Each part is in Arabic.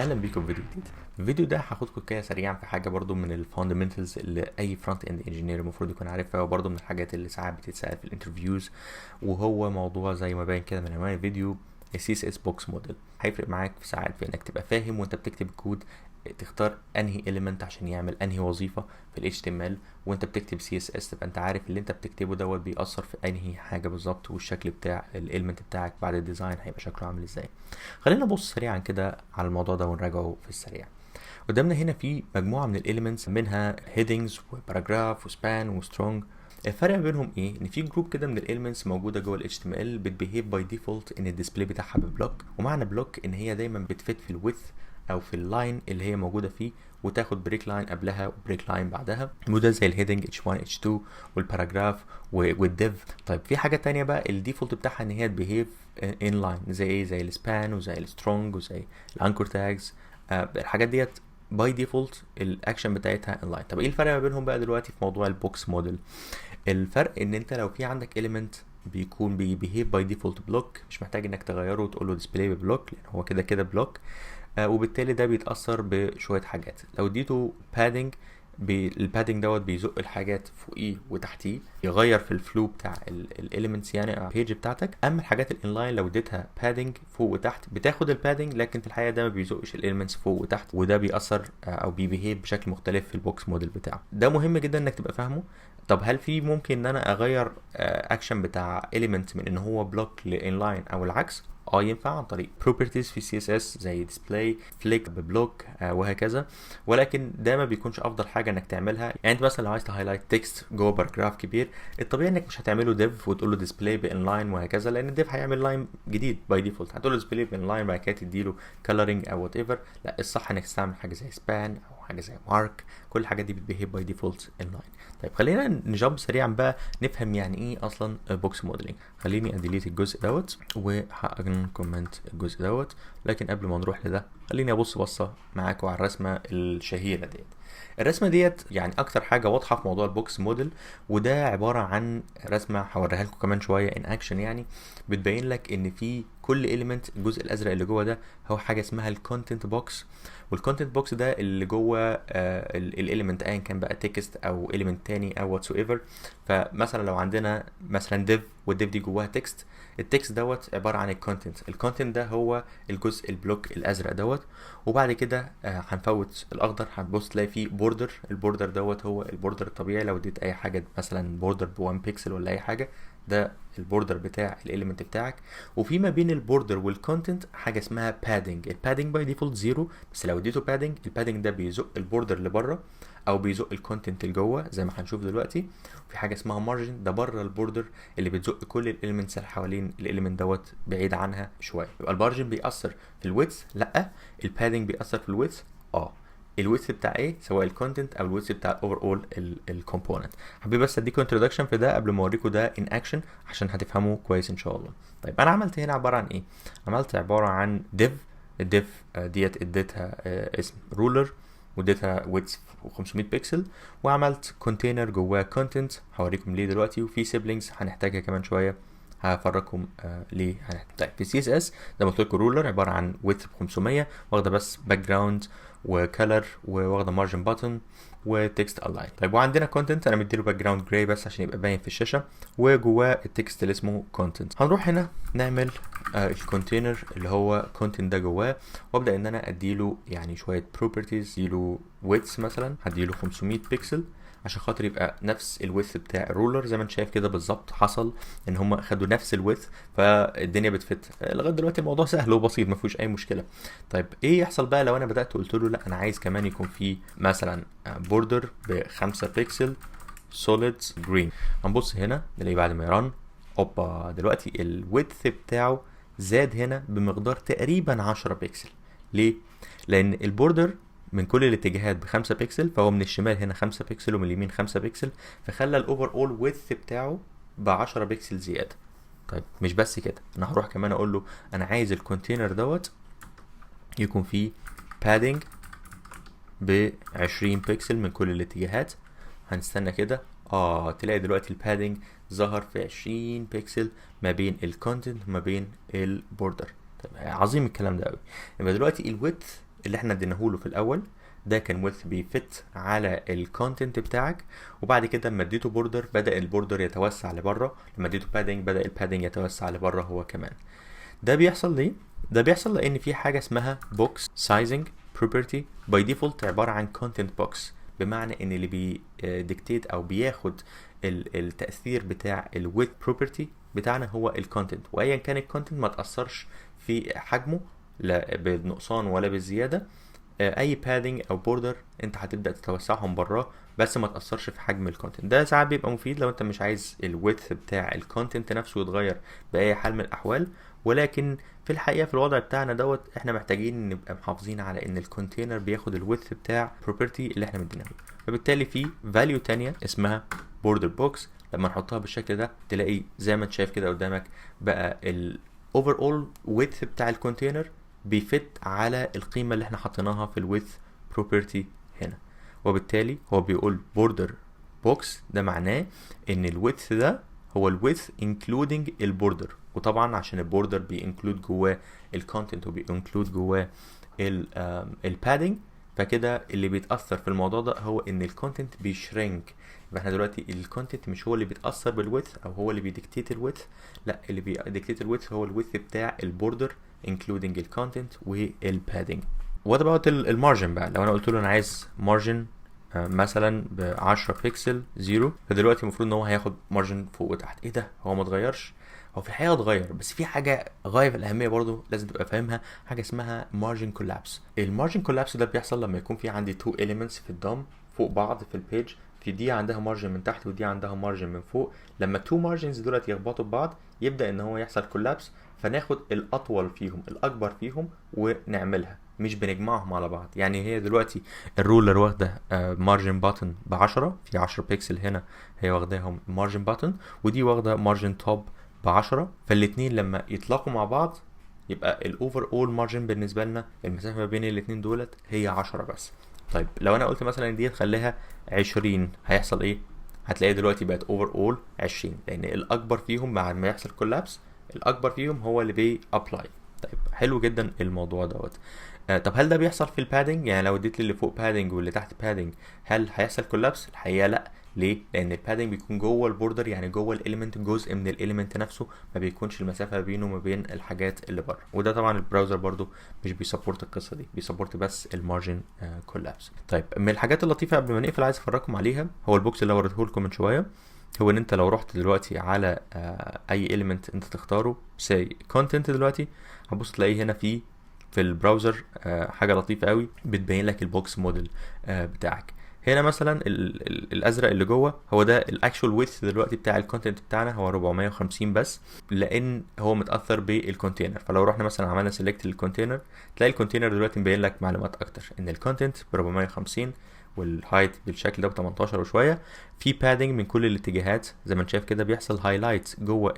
اهلا بيكم في فيديو جديد. في الفيديو ده هاخدكم كده سريعا في حاجه برضو من الفاندمنتالز اللي اي فرونت اند انجينير المفروض يكون عارفها، وبرضو من الحاجات اللي ساعات بتتسال في الانترفيوز، وهو موضوع زي ما باين كده من عنوان الفيديو السي اس اس بوكس موديل. هيفرق معاك في ساعات في انك تبقى فاهم وانت بتكتب الكود تختار انهي element عشان يعمل انهي وظيفه في ال HTML، وانت بتكتب CSS تبقى انت عارف اللي انت بتكتبه دوت بيأثر في انهي حاجه بالظبط، والشكل بتاع الاليمنت بتاعك بعد الديزاين هيبقى شكله عامل ازاي. خلينا نبص سريعا كده على الموضوع ده ونراجعه في السريع. قدامنا هنا في مجموعه من الاليمنتس، منها headings وباراجراف وسبان وسترونج. الفرق بينهم ايه؟ ان في جروب كده من الاليمنتس موجوده جوه ال HTML بتبيهيف باي ديفولت ان الديسبلاي بتاعها ببلوك، ومعنى بلوك ان هي دايما بتفت في الويدث او في اللاين اللي هي موجوده فيه، وتاخد بريك لاين قبلها وبريك لاين بعدها، وده زي الهيدنج H1 H2 والباراجراف والديف. طيب في حاجه تانية بقى الديفولت بتاعها ان هي تبيهيف ان لاين، زي ايه؟ زي السبان وزي السترونج وزي الانكور تاجز. الحاجات ديت باي ديفولت الاكشن بتاعتها ان لاين. طب ايه الفرق ما بينهم بقى دلوقتي في موضوع البوكس موديل؟ الفرق ان انت لو في عندك element بيكون بيهيف باي ديفولت بلوك، مش محتاج انك تغيره وتقول له ديسبلاي ببلوك لان هو كده كده بلوك. وبالتالي ده بيتأثر بشوية حاجات. لو اديته بادنج، البادنج دوت بيزق الحاجات فوقيه وتحتيه، يغير في الفلو بتاع الاليمنتس يعني البيج بتاعتك. اما الحاجات الانلاين لو اديتها بادنج فوق وتحت بتاخد البادنج، لكن في الحقيقه ده ما بيزقش الاليمنتس فوق وتحت، وده بيأثر او بيبيهيف بشكل مختلف في البوكس موديل بتاعه. ده مهم جدا انك تبقى فاهمه. طب هل في ممكن ان انا اغير اكشن بتاع element من ان هو بلوك لانلاين او العكس؟ ينفع عن طريق properties في CSS زي display flick ببلوك وهكذا، ولكن ده ما بيكونش افضل حاجه انك تعملها. يعني انت مثلا لو عايز تهايلايت تكست جوه باراجراف كبير، الطبيعي انك مش هتعمله div وتقول له display بانلاين وهكذا، لان الdiv هيعمل لاين جديد باي ديفولت، هتقول له display بانلاين بعد كده تديله coloring او وات ايفر. لا، الصح انك تستعمل حاجه زي span او حاجه زي mark. كل الحاجات دي بتبيهيف باي ديفولت انلاين. طيب خلينا نجمب سريعا بقى نفهم يعني ايه اصلا بوكس موديلنج. خليني اديليت الجزء دوت وهكومنت الجزء دوت، لكن قبل ما نروح لده خليني ابص بصه معاكم على الرسمه الشهيره ديت. الرسمه ديت يعني اكتر حاجه واضحه في موضوع البوكس موديل، وده عباره عن رسمه هوريها لكم كمان شويه ان اكشن، يعني بتبين لك ان في كل اليمنت الجزء الازرق اللي جوه ده هو حاجه اسمها الكونتنت بوكس. والكونتنت بوكس ده اللي جوه الاليمنت ايا كان بقى تكست او اليمنت تاني او واتس ايفر. فمثلا لو عندنا مثلا ديف، والديف دي جواها تكست، التكست دوت عباره عن الكونتنت ده هو الجزء البلوك الازرق دوت. وبعد كده هنفوت الاخضر، هتبص تلاقي فيه بوردر. البوردر دوت هو البوردر الطبيعي، لو اديت اي حاجه مثلا بوردر ب1 بيكسل ولا اي حاجه، ده البوردر بتاع الاليمنت بتاعك. وفي ما بين البوردر والكونتنت حاجه اسمها بادنج. البادنج باي ديفولت زيرو، بس لو اديته بادنج، البادنج ده بيزق البوردر لبره او بيزق الكونتنت لجوه زي ما هنشوف دلوقتي. في حاجه اسمها مارجن، ده بره البوردر اللي بتزق كل الاليمنتس اللي حوالين الاليمنت دوت بعيد عنها شويه. يبقى المارجن بيأثر في الويدث؟ لا. البادنج بيأثر في الويدث؟ الويدث بتاع ايه؟ سواء الكونتنت او الويدث بتاع الاوفر اول الكومبوننت. حبيت بس اديكم انتروداكشن في ده قبل ما اوريكم ده ان اكشن عشان هتفهموا كويس ان شاء الله. طيب انا عملت هنا عباره عن ايه؟ عملت عباره عن div. الديف ديت اديتها اسم رولر، واديتها ويدث 500 بكسل، وعملت كونتينر جواه كونتنت هوريكم ليه دلوقتي، وفي سيبلينجز هنحتاجها كمان شويه هفرجكم ليه هنحتاج. طيب في CSS زي ما قلت لكم رولر عباره عن width 500 واخده بس باك جراوند وكلر وواخده مارجن باتن وتكست الاين. طيب وعندنا كونتنت انا مديله باك جراوند جراي بس عشان يبقى باين في الشاشه، وجواه التكست اللي اسمه كونتنت. هنروح هنا نعمل الكونتينر اللي هو كونتنت ده جواه، وابدا ان انا اديله يعني شويه بروبرتيز. اديله width مثلا هديله 500 بكسل عشان خاطر يبقى نفس الويث بتاع الرولر. زي ما انت شايف كده بالظبط حصل ان هم خدوا نفس الويث، فالدنيا بتفت. لغايه دلوقتي الموضوع سهل وبسيط ما فيهوش اي مشكله. طيب ايه يحصل بقى لو انا بدات قلت له لا انا عايز كمان يكون في مثلا بوردر ب5 بكسل سوليد جرين؟ هنبص هنا نلاقي بعد ما يرن اوبا دلوقتي الويث بتاعه زاد هنا بمقدار تقريبا 10 بكسل. ليه؟ لان البوردر من كل الاتجاهات ب5 بكسل، فهو من الشمال هنا 5 بكسل ومن اليمين 5 بكسل، فخلى الاوفر اول ويدث بتاعه ب10 بكسل زياده. طيب مش بس كده، انا هروح كمان اقول له انا عايز الكونتينر دوت يكون فيه بادنج ب20 بكسل من كل الاتجاهات. هنستنى كده تلاقي دلوقتي البادنج ظهر في 20 بكسل ما بين الكونتنت وما بين البوردر. طيب عظيم الكلام ده قوي. يبقى دلوقتي الويدث اللي احنا اديناهوله في الاول ده كان width بيفت على الكونتنت بتاعك، وبعد كده لما اديته بوردر بدأ البوردر يتوسع لبره، لما اديته بادنج بدأ البادنج يتوسع لبره هو كمان. ده بيحصل ليه؟ ده بيحصل لان في حاجه اسمها box sizing property by default عباره عن content box، بمعنى ان اللي بيديكتيت او بياخد التاثير بتاع الwidth property بتاعنا هو الكونتنت، وايا كان الكونتنت ما تاثرش في حجمه لا بالنقصان ولا بالزياده. اي بادنج او بوردر انت هتبدا تتوسعهم براه بس ما تاثرش في حجم الكونتنت. ده ساعات بيبقى مفيد لو انت مش عايز الويدث بتاع الكونتنت نفسه يتغير باي حال من الاحوال، ولكن في الحقيقه في الوضع بتاعنا دوت احنا محتاجين نبقى محافظين على ان الكونتينر بياخد الويدث بتاع بروبرتي اللي احنا مديناه له، فبالتالي في فاليو تانية اسمها بوردر بوكس لما نحطها بالشكل ده تلاقي زي ما انت شايف كده قدامك بقى الاوفر اول ويدث بتاع الكونتينر بيفت على القيمة اللي احنا حطيناها في الويدث بروبرتي هنا، وبالتالي هو بيقول border box ده معناه ان الويدث ده هو الويدث including البوردر، وطبعا عشان البوردر بينكلود جواه الكونتنت وبينكلود جواه البادنج، فكده اللي بيتأثر في الموضوع ده هو ان الكونتنت بيشرينك. يبقى احنا دلوقتي الكونتنت مش هو اللي بيتأثر بالويدث او هو اللي بيديكتيت الويدث، لا اللي بيديكتيت الويدث هو الويدث بتاع البوردر including الكونتنت والبادنج. وات اباوت المارجن بقى، لو انا قلت له انا عايز مارجن مثلا ب 10 بكسل زيرو، فدلوقتي المفروض ان هو هياخد مارجن فوق وتحت. ايه ده؟ هو ما اتغيرش؟ هو في الحقيقه اتغير، بس في حاجه غايه في الاهميه برضو لازم تبقى فاهمها، حاجه اسمها مارجن كولابس. المارجن كولابس ده بيحصل لما يكون في عندي تو elements في الدوم فوق بعض في البيج، في دي عندها مارجن من تحت ودي عندها مارجن من فوق، لما التو مارجنز دولت يخبطوا ببعض يبدا ان هو يحصل كولابس، فناخد الاطول فيهم الاكبر فيهم ونعملها، مش بنجمعهم على بعض. يعني هي دلوقتي الرولر واخده مارجن باتن ب 10، في 10 بيكسل هنا هي واخداهم مارجن باتن، ودي واخده مارجن توب ب 10، فالاتنين لما يطلقوا مع بعض يبقى الاوفر اول مارجن بالنسبه لنا المسافه ما بين الاتنين دولت هي 10 بس. طيب لو انا قلت مثلا دي تخليها 20 هيحصل ايه؟ هتلاقي دلوقتي بقت اوفر اول 20، لان الاكبر فيهم بعد ما يحصل كولابس الاكبر فيهم هو اللي بي ابلاي. طيب حلو جدا الموضوع دوت. طب هل ده بيحصل في البادنج؟ يعني لو اديت لي اللي فوق بادنج واللي تحت بادنج هل هيحصل كولابس؟ الحقيقه لا. ليه؟ لان البادنج بيكون جوه البوردر، يعني جوه الاليمنت، جزء من الاليمنت نفسه، ما بيكونش المسافه بينه وما بين الحاجات اللي بره. وده طبعا البراوزر برضو مش بيسبورت القصه دي، بيسبورت بس المارجن كولابس. طيب من الحاجات اللطيفه قبل ما نقفل عايز افرجكم عليها هو البوكس اللي وريته لكم من شويه. هو ان انت لو رحت دلوقتي على اي element انت تختاره say content دلوقتي، هتبص تلاقيه هنا في البراوزر حاجه لطيفه قوي بتبين لك البوكس موديل بتاعك. هنا مثلا الازرق اللي جوه هو ده الاكشوال ويدث دلوقتي بتاع الكونتنت بتاعنا، هو 450 بس لان هو متاثر بالكونتينر. فلو رحنا مثلا عملنا سيلكت للكونتينر تلاقي الكونتينر دلوقتي مبين لك معلومات اكتر، ان الكونتنت ب 450 والهايت بالشكل ده ب 18 وشويه، في بادنج من كل الاتجاهات زي ما انت شايف كده، بيحصل هايلايت جوه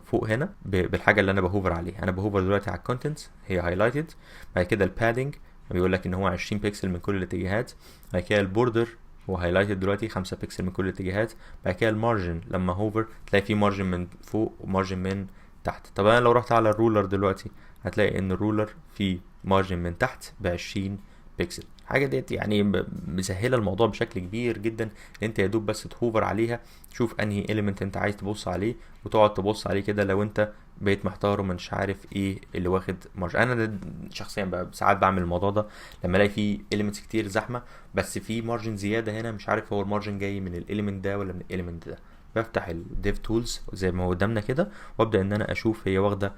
فوق هنا بالحاجه اللي انا بهوفر عليها. انا بهوفر دلوقتي على الكونتنت هي هايلايتد، بعد كده البادنج بيقول لك ان هو 20 بكسل من كل الاتجاهات، بعد كده البوردر هو هايلايتد دلوقتي 5 بكسل من كل الاتجاهات، بعد كده المارجن لما هوفر تلاقي في مارجن من فوق ومارجن من تحت. طب انا لو رحت على الرولر دلوقتي هتلاقي ان الرولر فيه مارجن من تحت ب 20 بيكسل. حاجه ديت يعني مسهله الموضوع بشكل كبير جدا، انت يا دوب بس تهوفر عليها تشوف انهي element انت عايز تبص عليه وتقعد تبص عليه كده لو انت بقيت محتار ومش عارف ايه اللي واخد مارجن. انا شخصيا ساعات بعمل الموضوع ده لما الاقي فيه elements كتير زحمه بس في مارجن زياده هنا، مش عارف هو المارجن جاي من الاليمنت ده ولا من الاليمنت ده، بفتح الديف تولز زي ما هو قدامنا كده وابدا ان انا اشوف هي واخده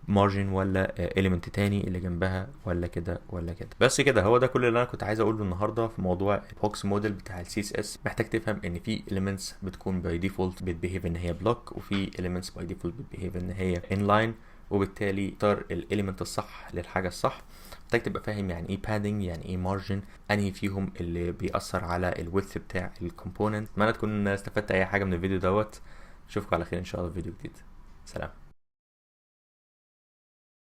مارجن ولا element تاني اللي جنبها ولا كده ولا كده. بس كده هو ده كل اللي انا كنت عايز اقوله النهارده في موضوع البوكس موديل بتاع السي اس اس. محتاج تفهم ان في elements بتكون باي ديفولت بتبيهيف ان هي بلوك، وفي elements باي ديفولت بتبيهيف ان هي انلاين، وبالتالي اختار الاليمنت الصح للحاجه الصح. محتاج تبقى فاهم يعني ايه بادنج، يعني ايه مارجن، انهي فيهم اللي بيأثر على الويدث بتاع الكومبوننت. اتمنى تكون استفدت اي حاجه من الفيديو دوت. اشوفكم على خير ان شاء الله في فيديو جديد. سلام.